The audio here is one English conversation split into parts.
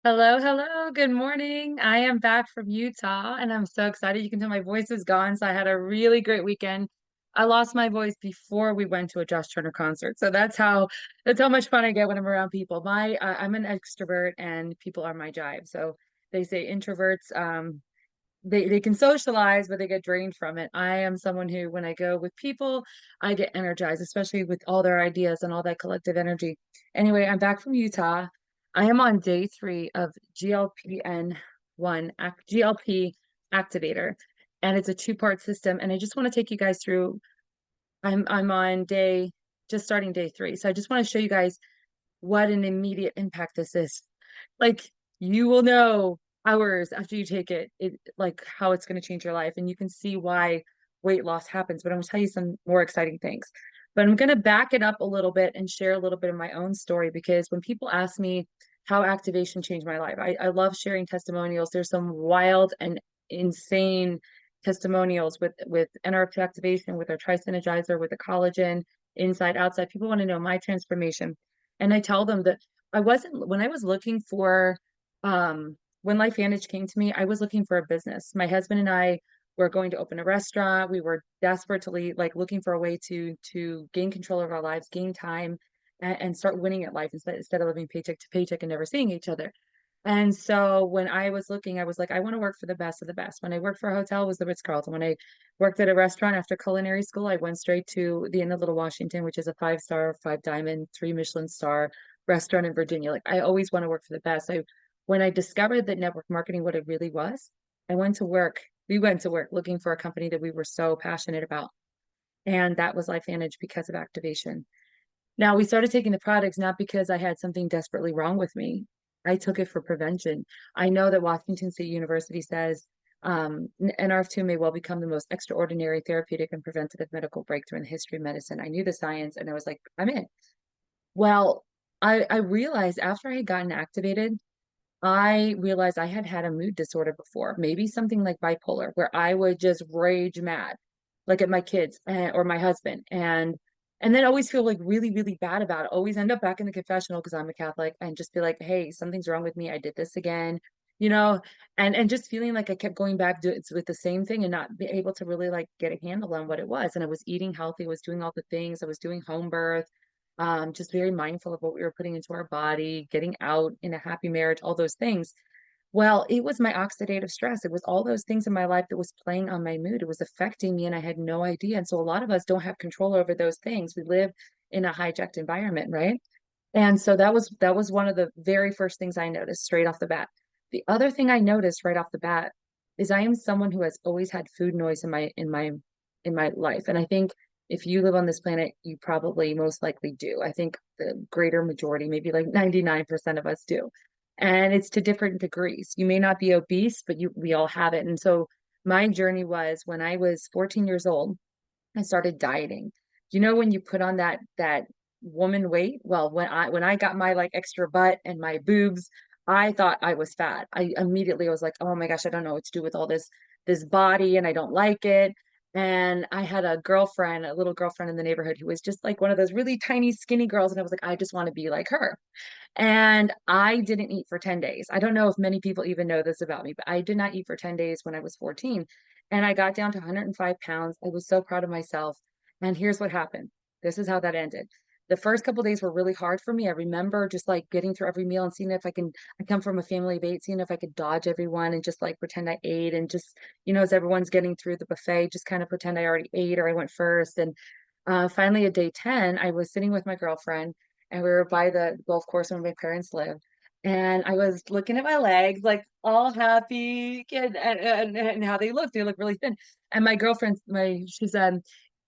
Hello, hello. Good morning. I am back from Utah and I'm so excited. You can tell my voice is gone. So I had a really great weekend. I lost my voice before we went to a Josh Turner concert. So that's how much fun I get when I'm around people. I'm an extrovert and people are my jive. So they say introverts they can socialize, but they get drained from it. I am someone who, when I go with people, I get energized, especially with all their ideas and all that collective energy. Anyway, I'm back from Utah. I am on day three of GLP activator, and it's a two-part system. And I just want to take you guys through. I'm on just starting day three. So I just want to show you guys what an immediate impact this is. Like you will know hours after you take it like how it's going to change your life, and you can see why weight loss happens. But I'm going to tell you some more exciting things. But I'm going to back it up a little bit and share a little bit of my own story because when people ask me how activation changed my life, I love sharing testimonials. There's some wild and insane testimonials with NRF2 activation, with our tri-synergizer, with the collagen, inside, outside. People want to know my transformation. And I tell them that when I was looking for, when LifeVantage came to me, I was looking for a business. My husband and I were going to open a restaurant. We were desperately like looking for a way to gain control of our lives, gain time, and start winning at life instead of living paycheck to paycheck and never seeing each other. And so when I was looking, I was like, I want to work for the best of the best. When I worked for a hotel, it was the Ritz-Carlton. When I worked at a restaurant after culinary school, I went straight to the Inn of Little Washington, which is a five-star, five diamond, three Michelin star restaurant in Virginia. Like I always want to work for the best. When I discovered that network marketing, what it really was, I went to work. We went to work looking for a company that we were so passionate about. And that was LifeVantage because of activation. Now we started taking the products not because I had something desperately wrong with me. I took it for prevention. I know that Washington State University says NRF2 may well become the most extraordinary therapeutic and preventative medical breakthrough in the history of medicine. I knew the science and I was like, I'm in. Well, I realized after I had gotten activated, I realized I had had a mood disorder before, maybe something like bipolar, where I would just rage mad, like at my kids or my husband, and then always feel like really, really bad about it. Always end up back in the confessional because I'm a Catholic, and just be like, "Hey, something's wrong with me. I did this again," you know, and just feeling like I kept going back to it with the same thing and not be able to really like get a handle on what it was. And I was eating healthy, was doing all the things, I was doing home birth, just very mindful of what we were putting into our body, getting out in a happy marriage, all those things. Well, it was my oxidative stress. It was all those things in my life that was playing on my mood. It was affecting me, and I had no idea. And so a lot of us don't have control over those things. We live in a hijacked environment, right? And so that was one of the very first things I noticed straight off the bat. The other thing I noticed right off the bat is I am someone who has always had food noise in my life. And I think if you live on this planet, you probably most likely do. I think the greater majority, maybe like 99% of us do. And it's to different degrees. You may not be obese, but we all have it. And so my journey was when I was 14 years old, I started dieting. You know, when you put on that woman weight, well, when I got my like extra butt and my boobs, I thought I was fat. I immediately was like, oh my gosh, I don't know what to do with all this body and I don't like it. And I had a girlfriend, a little girlfriend in the neighborhood who was just like one of those really tiny, skinny girls. And I was like, I just want to be like her. And I didn't eat for 10 days. I don't know if many people even know this about me, but I did not eat for 10 days when I was 14. And I got down to 105 pounds. I was so proud of myself. And here's what happened. This is how that ended. The first couple days were really hard for me. I remember just like getting through every meal and seeing if I come from a family of eight, seeing if I could dodge everyone and just like pretend I ate and just, as everyone's getting through the buffet, just kind of pretend I already ate or I went first. And finally, at day 10, I was sitting with my girlfriend and we were by the golf course where my parents live. And I was looking at my legs, like all happy, and how they look. They look really thin. And my girlfriend, she said,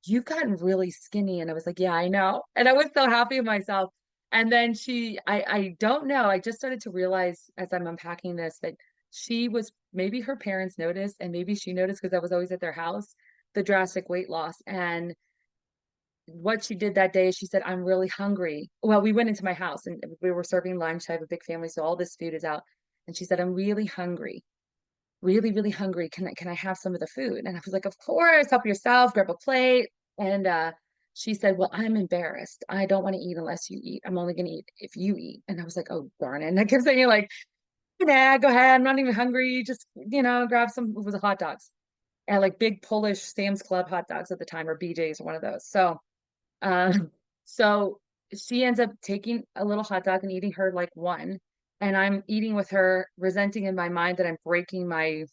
"You've gotten really skinny." And I was like, "Yeah, I know." And I was so happy with myself. And then I don't know. I just started to realize as I'm unpacking this that she was maybe her parents noticed, and maybe she noticed because I was always at their house, the drastic weight loss. And what she did that day is she said, I'm really hungry. Well, we went into my house and we were serving lunch. I have a big family, so all this food is out. And she said, I'm really hungry, really, really hungry. Can I have some of the food? And I was like, of course, help yourself, grab a plate. And she said, well, I'm embarrassed. I don't want to eat unless you eat. I'm only going to eat if you eat. And I was like, oh, darn it. And I kept saying, like, nah, go ahead. I'm not even hungry. Just, grab some, it was hot dogs and like big Polish Sam's Club hot dogs at the time, or BJ's or one of those. Um, so she ends up taking a little hot dog and eating her like one. And I'm eating with her, resenting in my mind that I'm breaking my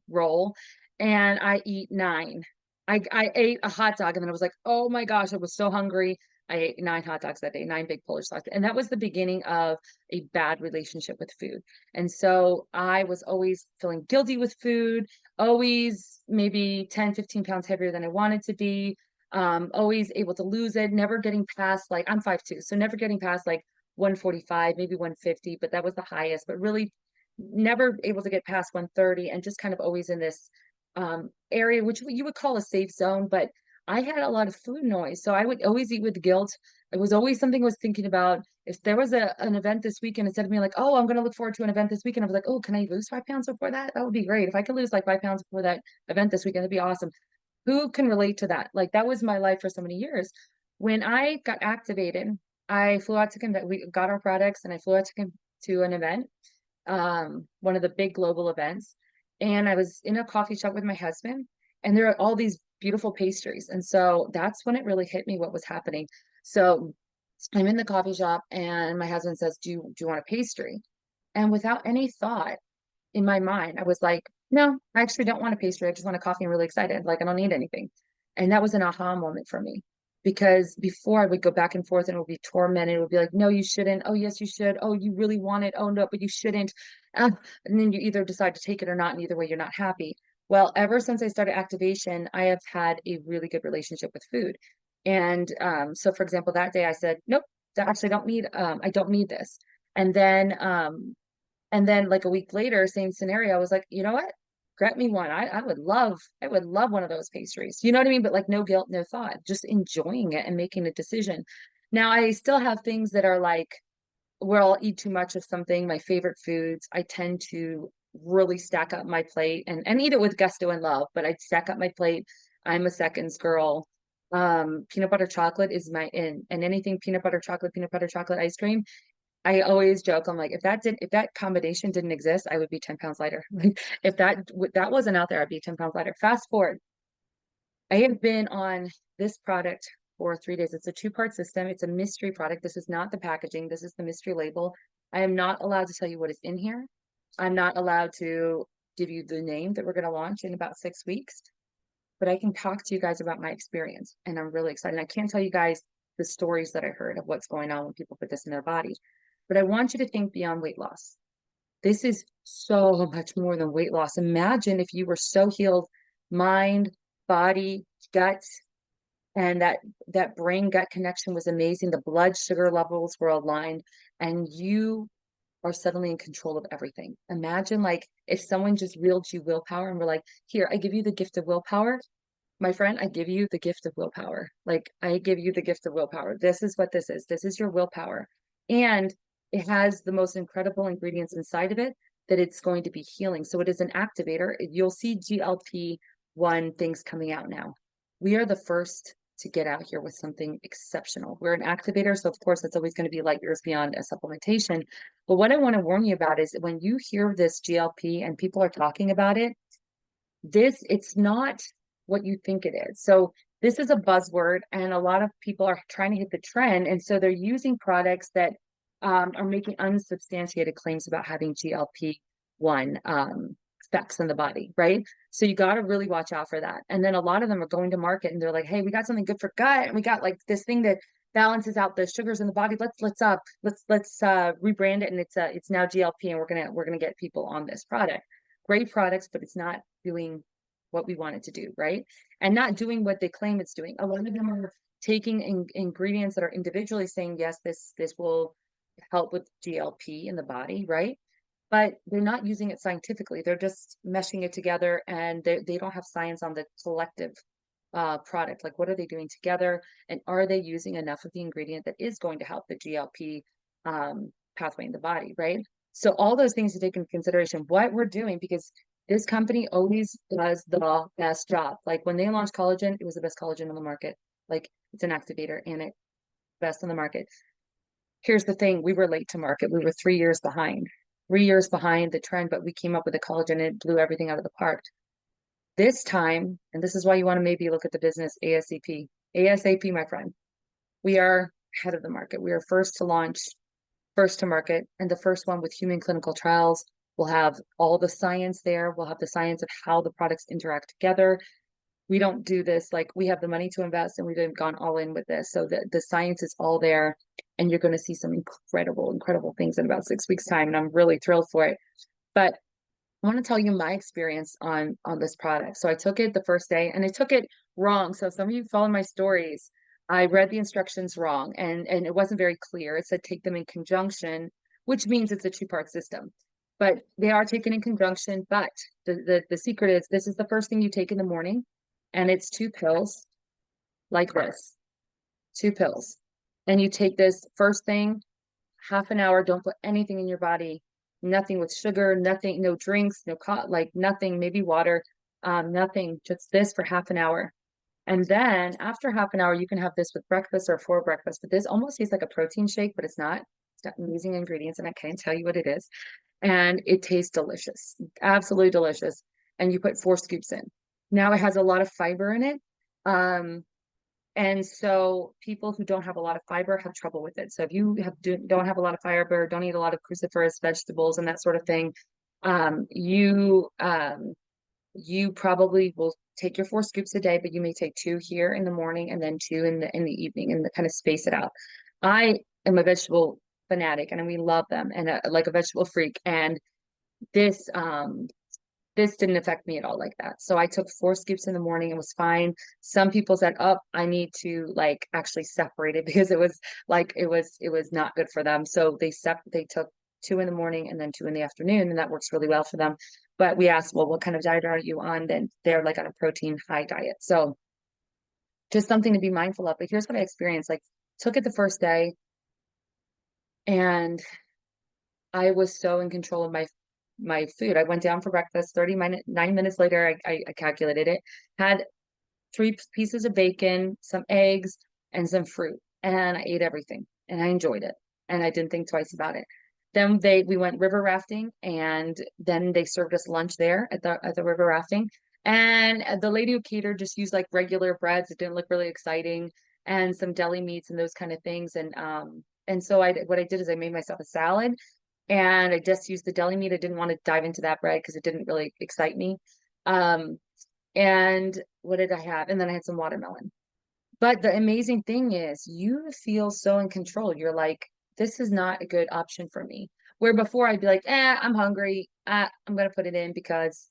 roll. And I eat nine. I ate a hot dog and then I was like, oh my gosh, I was so hungry. I ate nine hot dogs that day, nine big Polish dogs. And that was the beginning of a bad relationship with food. And so I was always feeling guilty with food, always maybe 10, 15 pounds heavier than I wanted to be, always able to lose it, never getting past, like, I'm 5'2", so never getting past like 145, maybe 150, but that was the highest, but really never able to get past 130, and just kind of always in this area, which you would call a safe zone. But I had a lot of food noise, so I would always eat with guilt. It was always something I was thinking about. If there was an event this weekend, instead of me like, oh, I'm going to look forward to an event this weekend, I was like, oh, can I lose 5 pounds before that? That would be great. If I could lose like 5 pounds before that event this weekend, it'd be awesome. Who can relate to that? Like, that was my life for so many years. When I got activated, I flew out to convent. We got our products, and I flew out to an event, one of the big global events. And I was in a coffee shop with my husband, and there are all these beautiful pastries. And so that's when it really hit me what was happening. So I'm in the coffee shop, and my husband says, do you want a pastry? And without any thought, in my mind, I was like, no, I actually don't want a pastry. I just want a coffee. I'm really excited. Like, I don't need anything. And that was an aha moment for me, because before I would go back and forth and it would be tormented. It would be like, no, you shouldn't. Oh, yes, you should. Oh, you really want it. Oh, no, but you shouldn't. And then you either decide to take it or not. And either way, you're not happy. Well, ever since I started activation, I have had a really good relationship with food. And so, for example, that day I said, nope, actually I don't need this. And then like a week later, same scenario, I was like, you know what? Grant me one. I would love one of those pastries. You know what I mean? But like, no guilt, no thought, just enjoying it and making a decision. Now, I still have things that are like where I'll eat too much of something, my favorite foods. I tend to really stack up my plate and eat it with gusto and love, but I'd stack up my plate. I'm a seconds girl. Peanut butter chocolate is my in, and anything peanut butter chocolate ice cream. I always joke, I'm like, if that combination didn't exist, I would be 10 pounds lighter. Like, if that wasn't out there, I'd be 10 pounds lighter. Fast forward, I have been on this product for 3 days. It's a two-part system. It's a mystery product. This is not the packaging. This is the mystery label. I am not allowed to tell you what is in here. I'm not allowed to give you the name that we're going to launch in about 6 weeks, but I can talk to you guys about my experience. And I'm really excited. I can't tell you guys the stories that I heard of what's going on when people put this in their body, but I want you to think beyond weight loss. This is so much more than weight loss. Imagine if you were so healed, mind, body, gut, and that brain gut connection was amazing. The blood sugar levels were aligned, and you are suddenly in control of everything. Imagine like if someone just reeled you willpower and were like, here, I give you the gift of willpower. My friend, I give you the gift of willpower. Like, I give you the gift of willpower. This is what this is. This is your willpower. And it has the most incredible ingredients inside of it that it's going to be healing. So it is an activator. You'll see GLP1 things coming out now. We are the first to get out here with something exceptional. We're an activator. So of course, it's always going to be light years beyond a supplementation. But what I want to warn you about is when you hear this GLP and people are talking about it, it's not what you think it is. So this is a buzzword, and a lot of people are trying to hit the trend. And so they're using products that are making unsubstantiated claims about having GLP1 effects in the body, right? So you got to really watch out for that. And then a lot of them are going to market and they're like, hey, we got something good for gut, and we got like this thing that balances out the sugars in the body. Let's rebrand it, and it's now GLP, and we're gonna get people on this product. Great products, but it's not doing what we want it to do, right? And not doing what they claim it's doing. A lot of them are taking ingredients that are individually saying, yes, this will help with GLP in the body, right? But they're not using it scientifically. They're just meshing it together, and they don't have science on the collective product. Like, what are they doing together? And are they using enough of the ingredient that is going to help the GLP pathway in the body, right? So all those things to take into consideration, what we're doing, because this company always does the best job. Like when they launched collagen, it was the best collagen on the market. Like, it's an activator and it best on the market. Here's the thing, we were late to market. We were 3 years behind. 3 years behind the trend, but we came up with a collagen and it blew everything out of the park. This time, and this is why you want to maybe look at the business ASAP. ASAP, my friend. We are ahead of the market. We are first to launch, first to market, and the first one with human clinical trials. We'll have all the science there. We'll have the science of how the products interact together. We don't do this like we have the money to invest and we've gone all in with this. So the science is all there and you're going to see some incredible things in about 6 weeks time. And I'm really thrilled for it. But I want to tell you my experience on this product. So I took it the first day and I took it wrong. So some of you follow my stories. I read the instructions wrong and it wasn't very clear. It said take them in conjunction, which means it's a two-part system. But they are taken in conjunction. But the secret is this is the first thing you take in the morning, and it's 2 pills like this, 2 pills. And you take this first thing, half an hour, don't put anything in your body, nothing with sugar, nothing, no drinks, no like nothing, maybe water, nothing, just this for half an hour. And then after half an hour, you can have this with breakfast or for breakfast, but this almost tastes like a protein shake, but it's not. It's got amazing ingredients and I can't tell you what it is. And it tastes delicious, absolutely delicious. And you put 4 scoops in. Now it has a lot of fiber in it. And so people who don't have a lot of fiber have trouble with it. So if you don't have a lot of fiber, don't eat a lot of cruciferous vegetables and that sort of thing, you probably will take your 4 scoops a day, but you may take 2 here in the morning and then 2 in the evening and kind of space it out. I am a vegetable fanatic and we love them and like a vegetable freak. And this this didn't affect me at all like that. So I took 4 scoops in the morning and was fine. Some people said, oh, I need to like actually separate it because it was like it was not good for them. So they took 2 in the morning and then 2 in the afternoon, and that works really well for them. But we asked, well, what kind of diet are you on? Then they're like on a protein high diet. So just something to be mindful of. But here's what I experienced. Like took it the first day and I was so in control of my food. I went down for breakfast, 9 minutes later, I calculated it, had 3 pieces of bacon, some eggs, and some fruit. And I ate everything and I enjoyed it. And I didn't think twice about it. Then we went river rafting and then they served us lunch there at the river rafting. And the lady who catered just used like regular breads. It didn't look really exciting and some deli meats and those kind of things. And so what I did is I made myself a salad and I just used the deli meat. I didn't want to dive into that bread because it didn't really excite me. Um, and what did I have? And then I had some watermelon. But the amazing thing is you feel so in control. You're like, this is not a good option for me. Where before I'd be like, I'm hungry. I'm gonna put it in because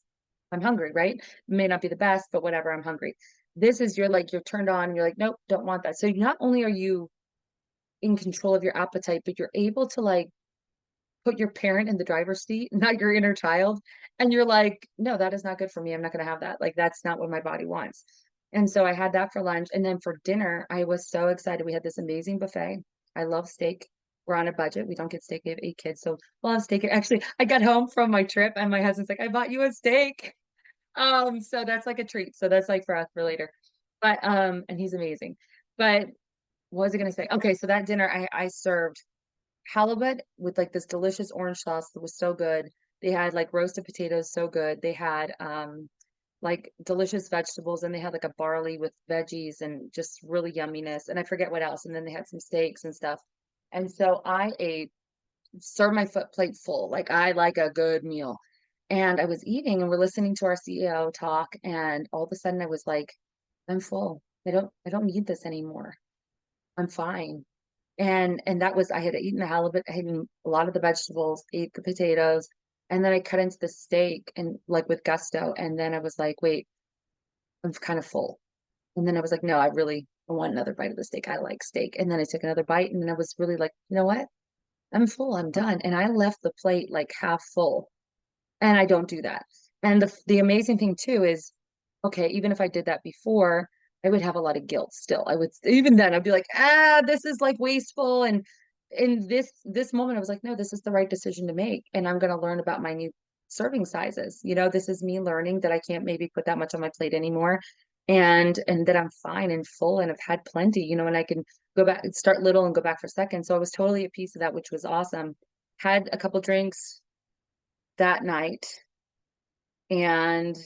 I'm hungry, right? It may not be the best, but whatever, I'm hungry. This is you're turned on, and you're like, nope, don't want that. So not only are you in control of your appetite, but you're able to like put your parent in the driver's seat, not your inner child. And you're like, no, that is not good for me. I'm not going to have that. Like, that's not what my body wants. And so I had that for lunch. And then for dinner, I was so excited. We had this amazing buffet. I love steak. We're on a budget. We don't get steak. We have 8 kids. So we'll have steak. Actually, I got home from my trip and my husband's like, I bought you a steak. So that's like a treat. So that's like for us for later. But and he's amazing. But what was I gonna say? Okay, so that dinner I served halibut with like this delicious orange sauce that was so good. They had like roasted potatoes, so good. They had like delicious vegetables and they had like a barley with veggies and just really yumminess. And I forget what else. And then they had some steaks and stuff. And so I ate, served my foot plate full. Like I like a good meal. And I was eating and we're listening to our CEO talk. And all of a sudden I was like, I'm full. I don't need this anymore. I'm fine. And that was I had eaten the halibut, I had eaten a lot of the vegetables, ate the potatoes, and then I cut into the steak and like with gusto. And then I was like, wait, I'm kind of full. And then I was like, no, I want another bite of the steak. I like steak. And then I took another bite and then I was really like, you know what? I'm full. I'm done. And I left the plate like half full. And I don't do that. And the amazing thing too is, okay, even if I did that before, I would have a lot of guilt still. I would even then I'd be like, this is like wasteful. And in this moment, I was like, no, this is the right decision to make. And I'm gonna learn about my new serving sizes. This is me learning that I can't maybe put that much on my plate anymore. And that I'm fine and full and I've had plenty, and I can go back start little and go back for seconds. So I was totally at peace with that, which was awesome. Had a couple drinks, that night. And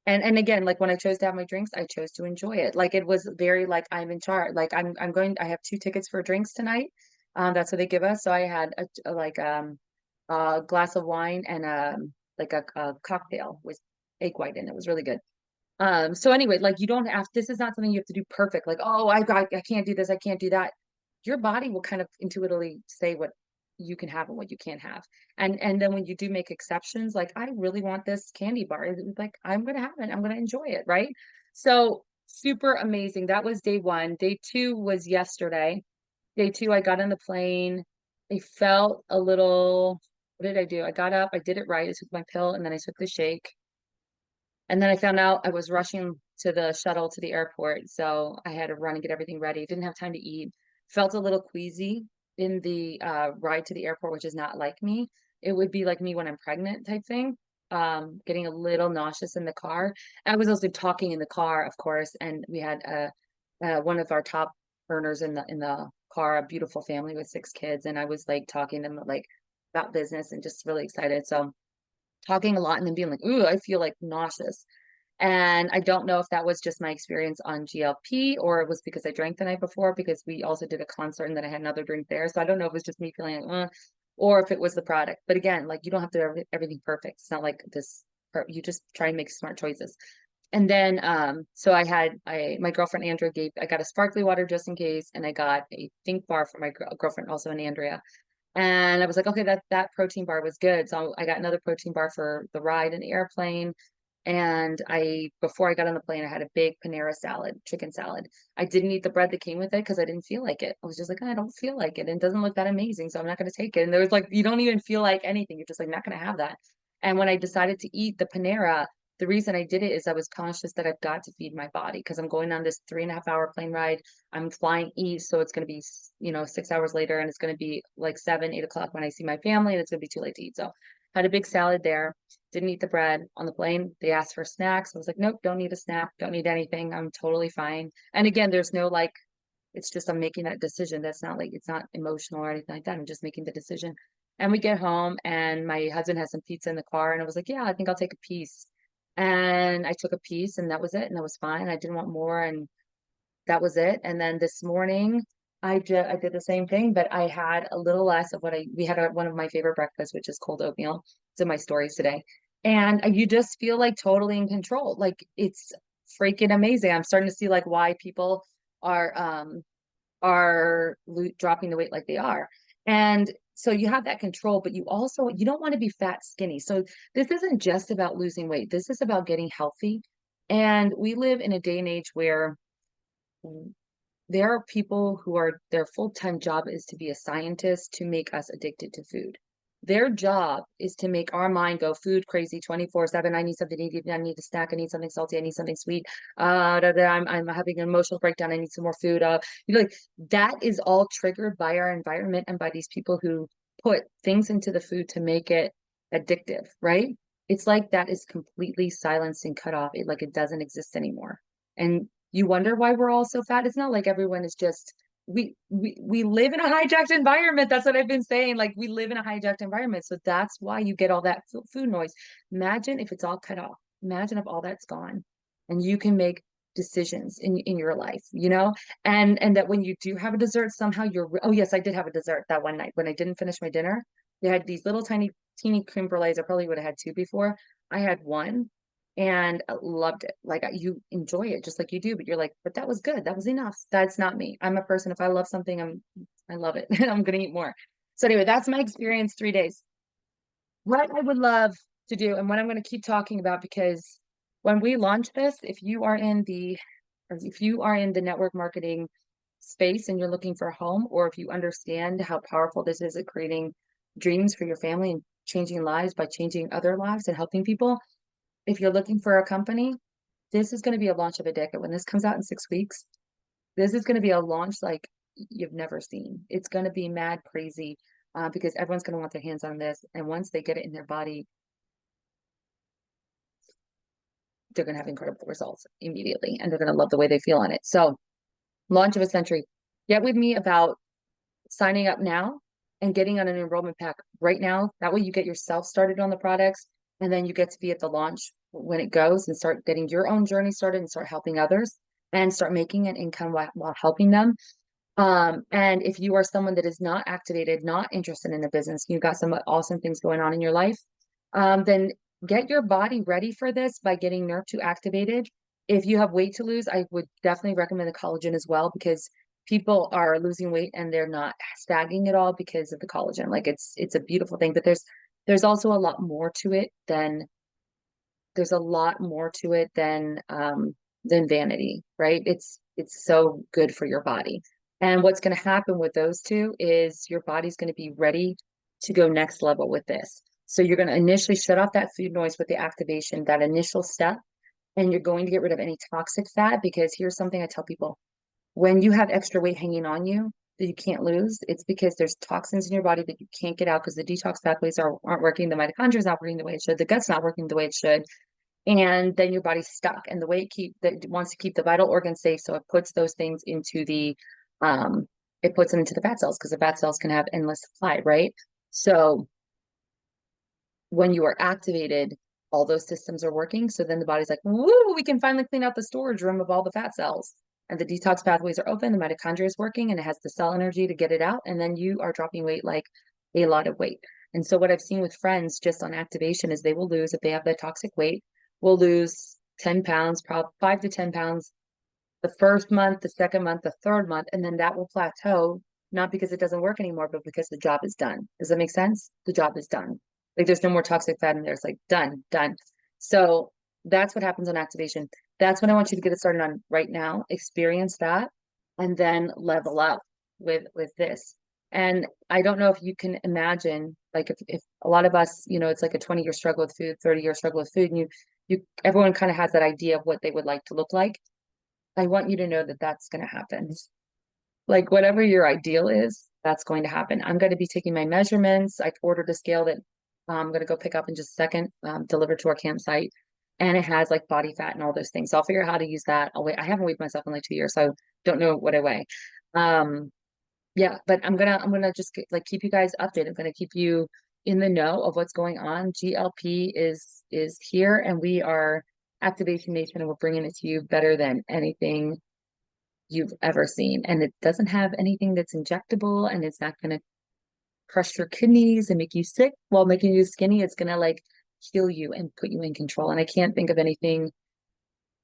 and again, like when I chose to have my drinks, I chose to enjoy it. Like it was very like I'm in charge. Like I'm going, I have 2 tickets for drinks tonight. That's what they give us. So I had a glass of wine and like a cocktail with egg white in it. It was really good. So anyway, like you don't have, this is not something you have to do perfect. Like, oh, I can't do this, I can't do that. Your body will kind of intuitively say what you can have and what you can't have. And then when you do make exceptions, like I really want this candy bar, it's like I'm gonna have it, I'm gonna enjoy it, right? So super amazing. That was day one. Day two was yesterday. Day two, I got on the plane. I felt a little, what did I do? I got up, I did it right. I took my pill and then I took the shake. And then I found out I was rushing to the shuttle to the airport, so I had to run and get everything ready. Didn't have time to eat. Felt a little queasy in the ride to the airport, which is not like me. It would be like me when I'm pregnant type thing. Getting a little nauseous in the car. I was also talking in the car, of course, and we had one of our top earners in the car, a beautiful family with 6 kids, and I was like talking to them like about business and just really excited. So talking a lot and then being like, ooh, I feel like nauseous. And I don't know if that was just my experience on GLP or it was because I drank the night before because we also did a concert and then I had another drink there. So I don't know if it was just me feeling like, or if it was the product. But again, like you don't have to do everything perfect. It's not like this, you just try and make smart choices. And then, so my girlfriend Andrea I got a sparkly water just in case, and I got a think bar for my girlfriend also and Andrea. And I was like, okay, that protein bar was good. So I got another protein bar for the ride in the airplane. And before I got on the plane, I had a big Panera salad, chicken salad. I didn't eat the bread that came with it because I didn't feel like it. I was just like, I don't feel like it. And it doesn't look that amazing. So I'm not going to take it. And there was like, you don't even feel like anything. You're just like, not going to have that. And when I decided to eat the Panera, the reason I did it is I was conscious that I've got to feed my body because I'm going on this 3.5 hour plane ride. I'm flying east, so it's going to be, 6 hours later, and it's going to be like 7, 8 o'clock when I see my family, and it's going to be too late to eat. So had a big salad there. Didn't eat the bread on the plane. They asked for snacks. I was like, nope, don't need a snack. Don't need anything. I'm totally fine. And again, there's no like, it's just I'm making that decision. That's not like it's not emotional or anything like that. I'm just making the decision. And we get home, and my husband has some pizza in the car, and I was like, yeah, I think I'll take a piece. And I took a piece, and that was it, and that was fine. I didn't want more, and that was it. And then this morning, I did the same thing, but I had a little less of what we had one of my favorite breakfasts, which is cold oatmeal. It's in my stories today. And you just feel like totally in control. Like it's freaking amazing. I'm starting to see like why people are dropping the weight like they are. And so you have that control, but you don't want to be fat skinny. So this isn't just about losing weight. This is about getting healthy. And we live in a day and age where there are people who are their full-time job is to be a scientist to make us addicted to food. Their job is to make our mind go food crazy 24/7. I need something to eat. I need a snack. I need something salty. I need something sweet. I'm having an emotional breakdown. I need some more food. Like that is all triggered by our environment and by these people who put things into the food to make it addictive, right? It's like that is completely silenced and cut off. Like it doesn't exist anymore. And you wonder why we're all so fat. It's not like everyone is just we live in a hijacked environment. That's what I've been saying. Like we live in a hijacked environment. So that's why you get all that food noise. Imagine if it's all cut off. Imagine if all that's gone and you can make decisions in your life, and that when you do have a dessert, somehow oh yes, I did have a dessert that one night when I didn't finish my dinner. They had these little tiny teeny creme brulees. I probably would have had two before. I had one and loved it. Like you enjoy it just like you do, but you're like, but that was good. That was enough. That's not me. I'm a person. If I love something, I love it. I'm gonna eat more. So anyway, that's my experience 3 days. What I would love to do and what I'm going to keep talking about, because when we launch this, if you are in the network marketing space and you're looking for a home, or if you understand how powerful this is at creating dreams for your family and changing lives by changing other lives and helping people, if you're looking for a company, this is going to be a launch of a decade. When this comes out in 6 weeks, this is going to be a launch like you've never seen. It's going to be mad crazy because everyone's going to want their hands on this. And once they get it in their body, they're going to have incredible results immediately. And they're going to love the way they feel on it. So launch of a century. Get with me about signing up now. and getting on an enrollment pack right now. That way you get yourself started on the products, and then you get to be at the launch when it goes and start getting your own journey started and start helping others and start making an income while helping them. And if you are someone that is not activated, not interested in a business, you've got some awesome things going on in your life, then get your body ready for this by getting Nerve 2 activated. If you have weight to lose, I would definitely recommend the collagen as well, because people are losing weight and they're not sagging at all because of the collagen. Like it's a beautiful thing, but there's also a lot more to it than there's a lot more to it than vanity, right? It's so good for your body. And what's going to happen with those two is your body's going to be ready to go next level with this. So you're going to initially shut off that food noise with the activation, that initial step, and you're going to get rid of any toxic fat, because here's something I tell people. When you have extra weight hanging on you that you can't lose, it's because there's toxins in your body that you can't get out because the detox pathways aren't working, the mitochondria is not working the way it should, the gut's not working the way it should, and then your body's stuck. And the way that wants to keep the vital organs safe, so it puts those things into um, it puts them into the fat cells, because the fat cells can have endless supply, right? So when you are activated, all those systems are working. So then the body's like, woo, we can finally clean out the storage room of all the fat cells. And the detox pathways are open, the mitochondria is working, and it has the cell energy to get it out. And then you are dropping weight, like a lot of weight. And so what I've seen with friends just on activation is they will lose, if they have that toxic weight, will lose 10 pounds, probably 5 to 10 pounds the first month, the second month, the third month, and then that will plateau, not because it doesn't work anymore, but because the job is done. Does that make sense? The job is done. Like there's no more toxic fat in there. It's like done, done. So that's what happens on activation. That's what I want you to get it started on right now. Experience that, and then level up with this. And I don't know if you can imagine, like if a lot of us, it's like a 20-year struggle with food, 30-year struggle with food, and everyone kind of has that idea of what they would like to look like. I want you to know that that's going to happen. Like whatever your ideal is, that's going to happen. I'm going to be taking my measurements. I ordered a scale that I'm going to go pick up in just a second, delivered to our campsite. And it has like body fat and all those things. So I'll figure out how to use that. I'll wait. I haven't weighed myself in like 2 years, so I don't know what I weigh. Yeah, but I'm gonna just like keep you guys updated. I'm gonna keep you in the know of what's going on. GLP is here, and we are Activation Nation, and we're bringing it to you better than anything you've ever seen. And it doesn't have anything that's injectable, and it's not going to crush your kidneys and make you sick while making you skinny. It's going to like heal you and put you in control. And I can't think of anything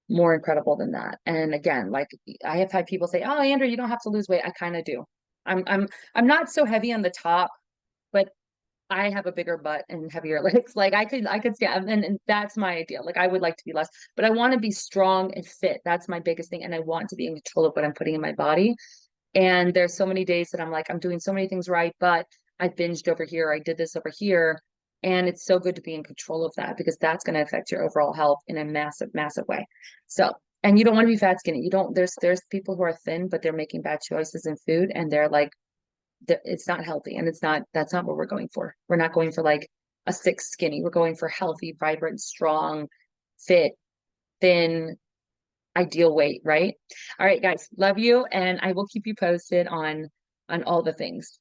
more incredible than that. And again, like I have had people say, "Oh, Andrew, you don't have to lose weight." I kind of do. I'm not so heavy on the top, but I have a bigger butt and heavier legs. Like I could stand, and that's my ideal. Like I would like to be less, but I want to be strong and fit. That's my biggest thing. And I want to be in control of what I'm putting in my body. And there's so many days that I'm like, I'm doing so many things right, but I binged over here. I did this over here. And it's so good to be in control of that, because that's going to affect your overall health in a massive, massive way. So, and you don't want to be fat skinny. You don't, there's people who are thin, but they're making bad choices in food, and they're like, it's not healthy, and that's not what we're going for. We're not going for like a thick skinny. We're going for healthy, vibrant, strong, fit, thin, ideal weight, right? All right, guys, love you, and I will keep you posted on all the things.